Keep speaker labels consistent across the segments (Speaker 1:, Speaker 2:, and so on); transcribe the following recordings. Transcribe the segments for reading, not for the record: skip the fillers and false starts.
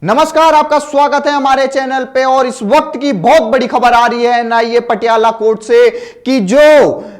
Speaker 1: नमस्कार, आपका स्वागत है हमारे चैनल पे। और इस वक्त की बहुत बड़ी खबर आ रही है एनआईए पटियाला कोर्ट से कि जो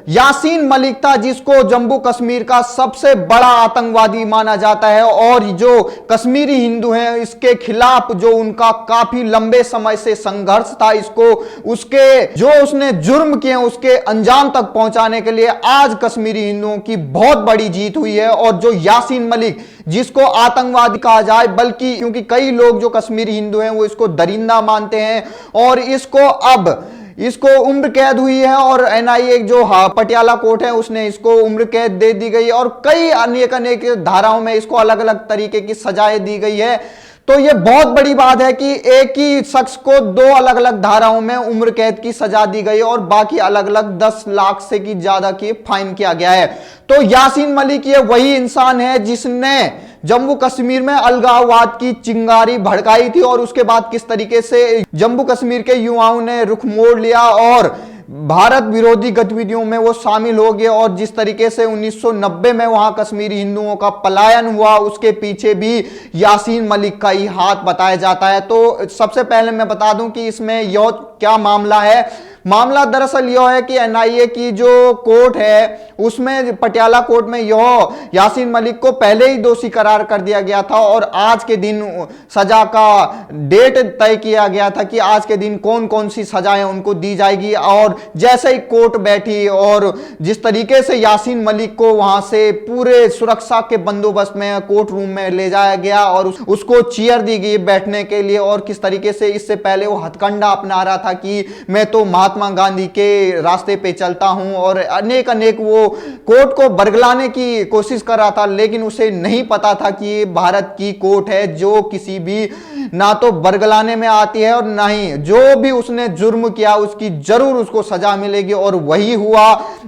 Speaker 1: यासीन मलिक था, जिसको जम्मू कश्मीर का सबसे बड़ा आतंकवादी माना जाता है और जो कश्मीरी हिंदू हैं, इसके खिलाफ जो उनका काफी लंबे समय से संघर्ष था, इसको उसके जो उसने जुर्म किए उसके अंजाम तक पहुंचाने के लिए आज कश्मीरी हिंदुओं की बहुत बड़ी जीत हुई है। और जो यासीन मलिक, जिसको आतंकवादी कहा जाए, बल्कि क्योंकि कई लोग जो कश्मीरी हिंदू हैं वो इसको दरिंदा मानते हैं, और इसको उम्र कैद हुई है। और एनआईए जो पटियाला कोर्ट है उसने इसको उम्र कैद दे दी गई और कई अनेक धाराओं में इसको अलग अलग तरीके की सजाएं दी गई है। तो यह बहुत बड़ी बात है कि एक ही शख्स को दो अलग अलग धाराओं में उम्र कैद की सजा दी गई और बाकी अलग अलग 10 लाख से की ज्यादा की फाइन किया गया है। तो यासीन मलिक ये वही इंसान है जिसने जम्मू कश्मीर में अलगाववाद की चिंगारी भड़काई थी और उसके बाद किस तरीके से जम्मू कश्मीर के युवाओं ने रुख मोड़ लिया और भारत विरोधी गतिविधियों में वो शामिल हो गए। और जिस तरीके से 1990 में वहां कश्मीरी हिंदुओं का पलायन हुआ, उसके पीछे भी यासीन मलिक का ही हाथ बताया जाता है। तो सबसे पहले मैं बता दूं कि इसमें यह क्या मामला है। मामला दरअसल यह है कि एनआईए की जो कोर्ट है उसमें पटियाला कोर्ट में यह यासीन मलिक को पहले ही दोषी करार कर दिया गया था और आज के दिन सजा का डेट तय किया गया था कि आज के दिन कौन कौन सी सजाएं उनको दी जाएगी। और जैसे ही कोर्ट बैठी और जिस तरीके से यासीन मलिक को वहां से पूरे सुरक्षा के बंदोबस्त में कोर्ट रूम में ले जाया गया और उसको चेयर दी गई बैठने के लिए, और किस तरीके से इससे पहले वो हथकंडा अपना रहा था कि मैं तो महात्मा गांधी के रास्ते पे चलता हूं, और अनेक वो कोर्ट को बरगलाने की कोशिश कर रहा था, लेकिन उसे नहीं पता था कि ये भारत की कोर्ट है जो किसी भी ना तो बरगलाने में आती है और ना ही जो भी उसने जुर्म किया उसकी जरूर उसको सजा मिलेगी। और वही हुआ।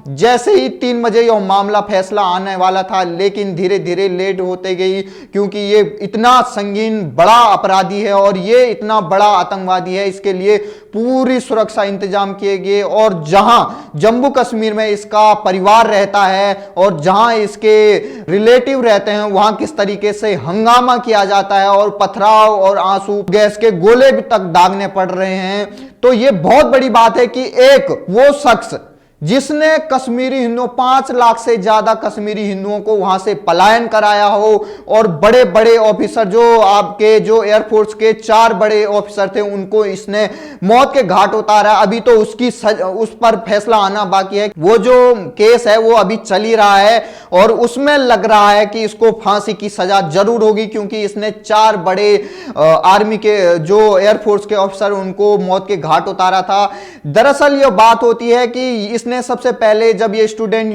Speaker 1: जैसे ही 3 बजे यह मामला फैसला आने वाला था, लेकिन धीरे धीरे लेट होते गई, क्योंकि ये इतना संगीन बड़ा अपराधी है और ये इतना बड़ा आतंकवादी है, इसके लिए पूरी सुरक्षा इंतजाम किए गए। और जहां जम्मू कश्मीर में इसका परिवार रहता है और जहां इसके रिलेटिव रहते हैं, वहां किस तरीके से हंगामा किया जाता है और पथराव और आंसू गैस के गोले भी तक दागने पड़ रहे हैं। तो यह बहुत बड़ी बात है कि एक वो शख्स जिसने कश्मीरी हिंदुओं 5 लाख से ज्यादा कश्मीरी हिंदुओं को वहां से पलायन कराया हो, और बड़े बड़े ऑफिसर जो आपके जो एयरफोर्स के 4 बड़े ऑफिसर थे उनको इसने मौत के घाट उतारा। अभी तो उस पर फैसला आना बाकी है। वो जो केस है वो अभी चल ही रहा है और उसमें लग रहा है कि इसको फांसी की सजा जरूर होगी, क्योंकि इसने 4 बड़े आर्मी के जो एयरफोर्स के ऑफिसर उनको मौत के घाट उतारा था। दरअसल यह बात होती है कि इसने सबसे पहले जब ये स्टूडेंट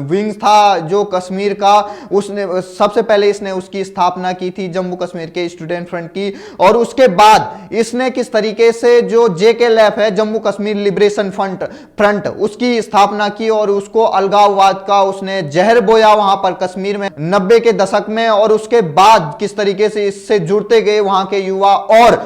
Speaker 1: विंग्स था जो कश्मीर का, उसने सबसे पहले इसने उसकी स्थापना की थी जम्मू कश्मीर के स्टूडेंट फ्रंट की, और उसके बाद इसने किस तरीके से जो JKLF है, जम्मू कश्मीर लिबरेशन फ्रंट, उसकी स्थापना की और उसको अलगाववाद का उसने जहर बोया वहां पर कश्मीर में 90 के दशक में। और उसके बाद किस तरीके से इससे जुड़ते गए वहां के युवा, और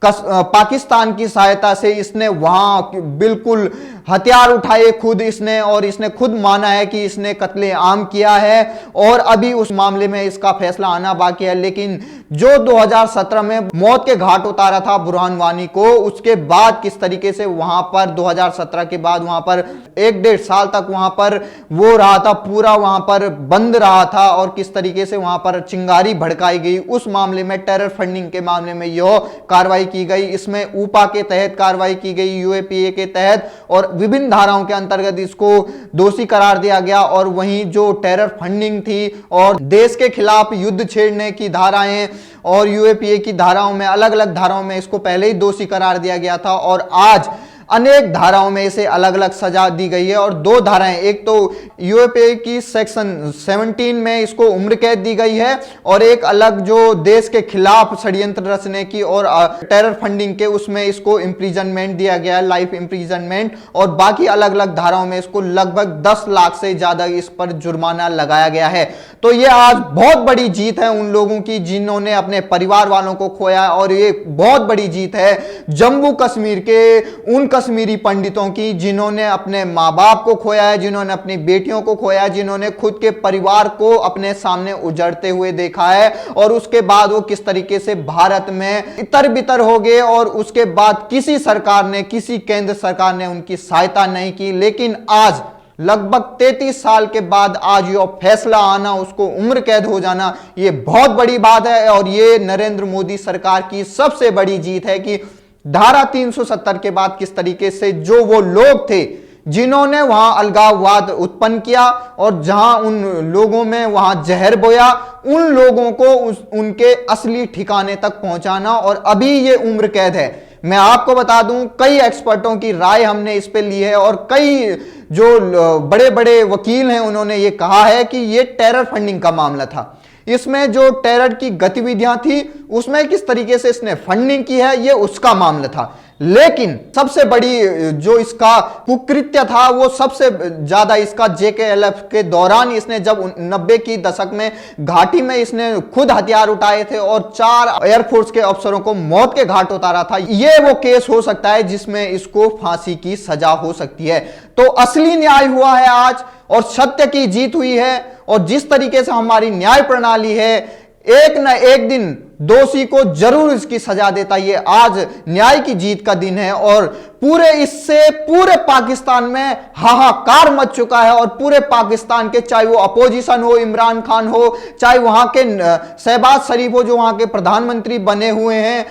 Speaker 1: पाकिस्तान की सहायता से इसने वहां बिल्कुल हथियार उठाए खुद इसने, और इसने खुद माना है कि इसने कत्ले आम किया है। और अभी उस मामले में इसका फैसला आना बाकी है। लेकिन जो 2017 में मौत के घाट उतारा था बुरहान वानी को, उसके बाद किस तरीके से वहां पर 2017 के बाद वहां पर 1-1.5 साल तक वहां पर वो रहा था, पूरा वहां पर बंद रहा था, और किस तरीके से वहां पर चिंगारी भड़काई गई। उस मामले में टेरर फंडिंग के मामले में यह कार्रवाई की गई। इसमें ऊपा के तहत कार्रवाई की गई, UAPA के तहत, और विभिन्न धाराओं के अंतर्गत इसको दोषी करार दिया गया। और वहीं जो टेरर फंडिंग थी और देश के खिलाफ युद्ध छेड़ने की धाराएं और UAPA की धाराओं में, अलग अलग धाराओं में इसको पहले ही दोषी करार दिया गया था, और आज अनेक धाराओं में इसे अलग अलग सजा दी गई है। और 2 धाराएं, एक तो UAPA की सेक्शन 17 में इसको उम्र कैद दी गई है, और एक अलग जो देश के खिलाफ षड्यंत्र रचने की और टेरर फंडिंग के, उसमें इसको इंप्रिजनमेंट दिया गया है, लाइफ इंप्रिजनमेंट। और बाकी अलग अलग धाराओं में इसको लगभग 10 लाख से ज्यादा इस पर जुर्माना लगाया गया है। तो ये आज बहुत बड़ी जीत है उन लोगों की जिन्होंने अपने परिवार वालों को खोया, और ये बहुत बड़ी जीत है जम्मू कश्मीर के उन कश्मीरी पंडितों की, जिन्होंने अपने माँ बाप को खोया है, जिन्होंने अपनी बेटियों को खोया है, जिन्होंने खुद के परिवार को अपने सामने उजड़ते हुए देखा है, और उसके बाद वो किस तरीके से भारत में इतर बितर हो गए, और उसके बाद किसी सरकार ने, किसी केंद्र सरकार ने उनकी सहायता नहीं की। लेकिन आज लगभग 33 साल के बाद आज ये फैसला आना, उसको उम्र कैद हो जाना, ये बहुत बड़ी बात है। और ये नरेंद्र मोदी सरकार की सबसे बड़ी जीत है कि धारा 370 के बाद किस तरीके से जो वो लोग थे जिन्होंने वहां अलगाववाद उत्पन्न किया और जहां उन लोगों में वहां जहर बोया, उन लोगों को उनके असली ठिकाने तक पहुंचाना, और अभी ये उम्र कैद है। मैं आपको बता दूं, कई एक्सपर्टों की राय हमने इस पे ली है, और कई जो बड़े बड़े वकील हैं उन्होंने ये कहा है कि ये टेरर फंडिंग का मामला था। इसमें जो टेरर की गतिविधियां थी उसमें किस तरीके से इसने फंडिंग की है, ये उसका मामला था। लेकिन सबसे बड़ी जो इसका कुकृत्य था वो सबसे ज्यादा इसका JKLF के दौरान, इसने जब 90 की दशक में घाटी में इसने खुद हथियार उठाए थे और 4 एयरफोर्स के अफसरों को मौत के घाट उतारा था, ये वो केस हो सकता है जिसमें इसको फांसी की सजा हो सकती है। तो असली न्याय हुआ है आज, और सत्य की जीत हुई है। और जिस तरीके से हमारी न्याय प्रणाली है, एक न एक दिन दोषी को जरूर इसकी सजा देता। ये आज न्याय की जीत का दिन है, और इससे पूरे पाकिस्तान में हाहाकार मच चुका है। और पूरे पाकिस्तान के, चाहे वो अपोजिशन हो, इमरान खान हो, चाहे वहां के शहबाज शरीफ हो जो वहां के प्रधानमंत्री बने हुए हैं,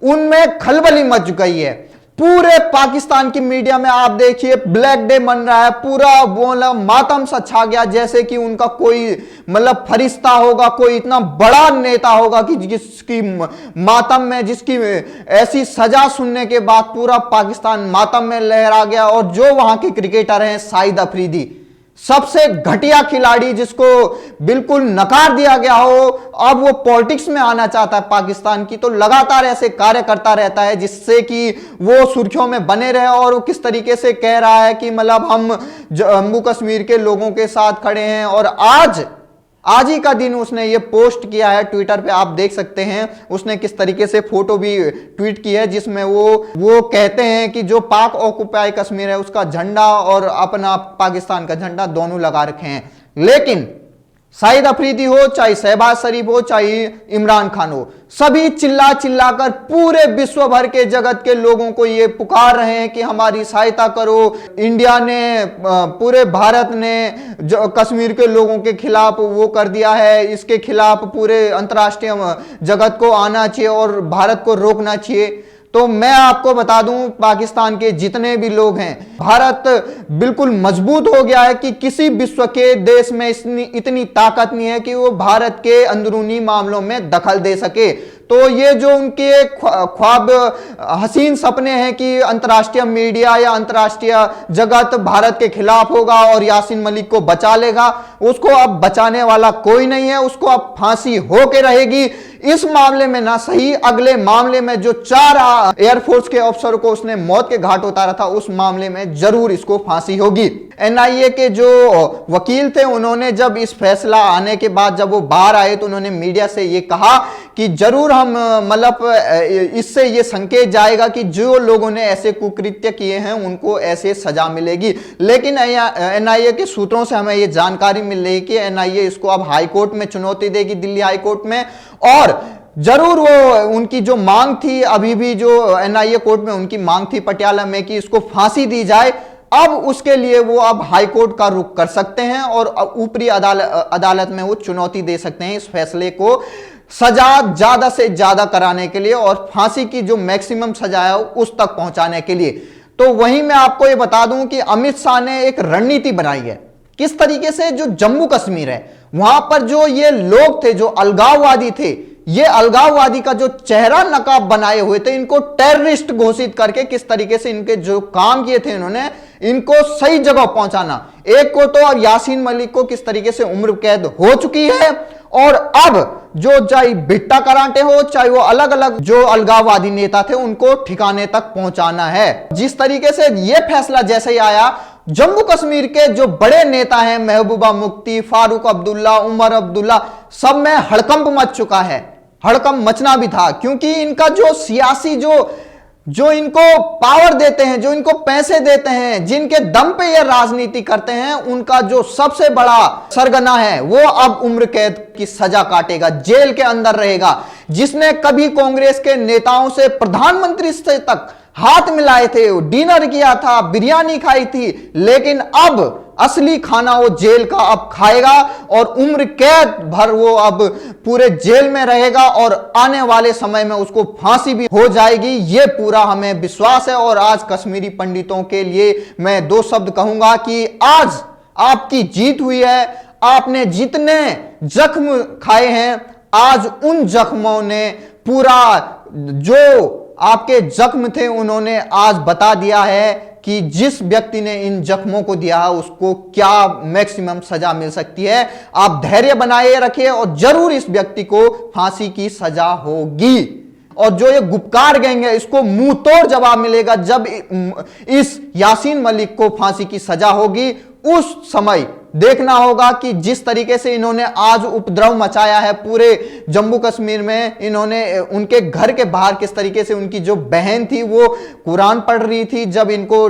Speaker 1: उनमें खलबली मच गई है। पूरे पाकिस्तान की मीडिया में आप देखिए ब्लैक डे मन रहा है, पूरा बोला मातम सा छा गया, जैसे कि उनका कोई मतलब फरिश्ता होगा, कोई इतना बड़ा नेता होगा कि जिसकी मातम में, जिसकी ऐसी सजा सुनने के बाद पूरा पाकिस्तान मातम में लहरा गया। और जो वहां के क्रिकेटर हैं शाहिद अफरीदी, सबसे घटिया खिलाड़ी जिसको बिल्कुल नकार दिया गया हो, अब वो पॉलिटिक्स में आना चाहता है पाकिस्तान की, तो लगातार ऐसे कार्य करता रहता है जिससे कि वो सुर्खियों में बने रहे। और वो किस तरीके से कह रहा है कि मतलब हम जम्मू कश्मीर के लोगों के साथ खड़े हैं। और आज ही का दिन उसने ये पोस्ट किया है ट्विटर पे, आप देख सकते हैं। उसने किस तरीके से फोटो भी ट्वीट की है जिसमें वो कहते हैं कि जो पाक ऑक्युपाई कश्मीर है उसका झंडा और अपना पाकिस्तान का झंडा दोनों लगा रखे हैं। लेकिन शाहिद अफरीदी हो, चाहे शहबाज शरीफ हो, चाहे इमरान खान हो, सभी चिल्ला चिल्ला कर पूरे विश्व भर के जगत के लोगों को ये पुकार रहे हैं कि हमारी सहायता करो। इंडिया ने, पूरे भारत ने जो कश्मीर के लोगों के खिलाफ वो कर दिया है, इसके खिलाफ पूरे अंतर्राष्ट्रीय जगत को आना चाहिए और भारत को रोकना चाहिए। तो मैं आपको बता दूं, पाकिस्तान के जितने भी लोग हैं, भारत बिल्कुल मजबूत हो गया है कि किसी विश्व के देश में इतनी ताकत नहीं है कि वो भारत के अंदरूनी मामलों में दखल दे सके। तो ये जो उनके ख्वाब, हसीन सपने हैं कि अंतर्राष्ट्रीय मीडिया या अंतर्राष्ट्रीय जगत भारत के खिलाफ होगा और यासीन मलिक को बचा लेगा, उसको अब बचाने वाला कोई नहीं है। उसको अब फांसी होके रहेगी। इस मामले में ना सही, अगले मामले में जो 4 एयरफोर्स के अफसर को उसने मौत के घाट उतारा था, उस मामले में जरूर इसको फांसी होगी। NIA के जो वकील थे, उन्होंने जब इस फैसला आने के बाद जब वो बाहर आए तो उन्होंने मीडिया से ये कहा कि जरूर हम मतलब इससे ये संकेत जाएगा कि जो लोगों ने ऐसे कुकृत्य किए हैं उनको ऐसे सजा मिलेगी। लेकिन NIA के सूत्रों से हमें ये जानकारी मिल रही है कि NIA इसको अब हाई कोर्ट में चुनौती देगी, दिल्ली हाई कोर्ट में। और जरूर वो उनकी जो मांग थी, अभी भी जो NIA कोर्ट में उनकी मांग थी पटियाला में कि इसको फांसी दी जाए, अब उसके लिए वो अब हाई कोर्ट का रुख कर सकते हैं और ऊपरी अदालत में वो चुनौती दे सकते हैं इस फैसले को सजा ज्यादा से ज्यादा कराने के लिए और फांसी की जो मैक्सिमम सजा है उस तक पहुंचाने के लिए। तो वहीं मैं आपको ये बता दूं कि अमित शाह ने एक रणनीति बनाई है किस तरीके से जो जम्मू कश्मीर है वहां पर जो ये लोग थे जो अलगाववादी थे, ये अलगाववादी का जो चेहरा नकाब बनाए हुए थे, इनको टेररिस्ट घोषित करके किस तरीके से इनके जो काम किए थे इन्होंने, इनको सही जगह पहुंचाना। एक को तो अब यासीन मलिक को किस तरीके से उम्र कैद हो चुकी है और अब जो चाहे बिट्टा कराटे हो चाहे वो अलग अलग जो अलगाववादी नेता थे उनको ठिकाने तक पहुंचाना है। जिस तरीके से ये फैसला जैसे ही आया, जम्मू कश्मीर के जो बड़े नेता हैं महबूबा मुफ्ती, फारूक अब्दुल्ला, उमर अब्दुल्ला, सब में हड़कंप मच चुका है। हड़कंप मचना भी था क्योंकि इनका जो सियासी जो जो इनको पावर देते हैं, जो इनको पैसे देते हैं, जिनके दम पे ये राजनीति करते हैं, उनका जो सबसे बड़ा सरगना है वो अब उम्र कैद की सजा काटेगा, जेल के अंदर रहेगा। जिसने कभी कांग्रेस के नेताओं से, प्रधानमंत्री से तक हाथ मिलाए थे, डिनर किया था, बिरयानी खाई थी, लेकिन अब असली खाना वो जेल का अब खाएगा और उम्र कैद भर वो अब पूरे जेल में रहेगा और आने वाले समय में उसको फांसी भी हो जाएगी, ये पूरा हमें विश्वास है। और आज कश्मीरी पंडितों के लिए मैं दो शब्द कहूंगा कि आज आपकी जीत हुई है। आपने जितने जख्म खाए हैं, आज उन जख्मों ने पूरा, जो आपके जख्म थे उन्होंने आज बता दिया है कि जिस व्यक्ति ने इन जख्मों को दिया है उसको क्या मैक्सिमम सजा मिल सकती है। आप धैर्य बनाए रखिए और जरूर इस व्यक्ति को फांसी की सजा होगी। और जो ये गुपकार गैंग है, इसको मुंह तोड़ जवाब मिलेगा जब इस यासीन मलिक को फांसी की सजा होगी। उस समय देखना होगा कि जिस तरीके से इन्होंने आज उपद्रव मचाया है पूरे जम्मू कश्मीर में, इन्होंने उनके घर के बाहर किस तरीके से उनकी जो बहन थी वो कुरान पढ़ रही थी, जब इनको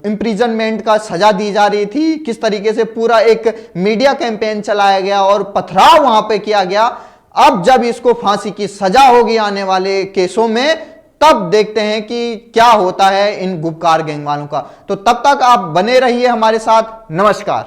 Speaker 1: इंप्रिजनमेंट का सजा दी जा रही थी, किस तरीके से पूरा एक मीडिया कैंपेन चलाया गया और पथराव वहां पे किया गया। अब जब इसको फांसी की सजा होगी आने वाले केसों में, तब देखते हैं कि क्या होता है इन गुपकार गैंग वालों का। तो तब तक आप बने रहिए हमारे साथ। नमस्कार।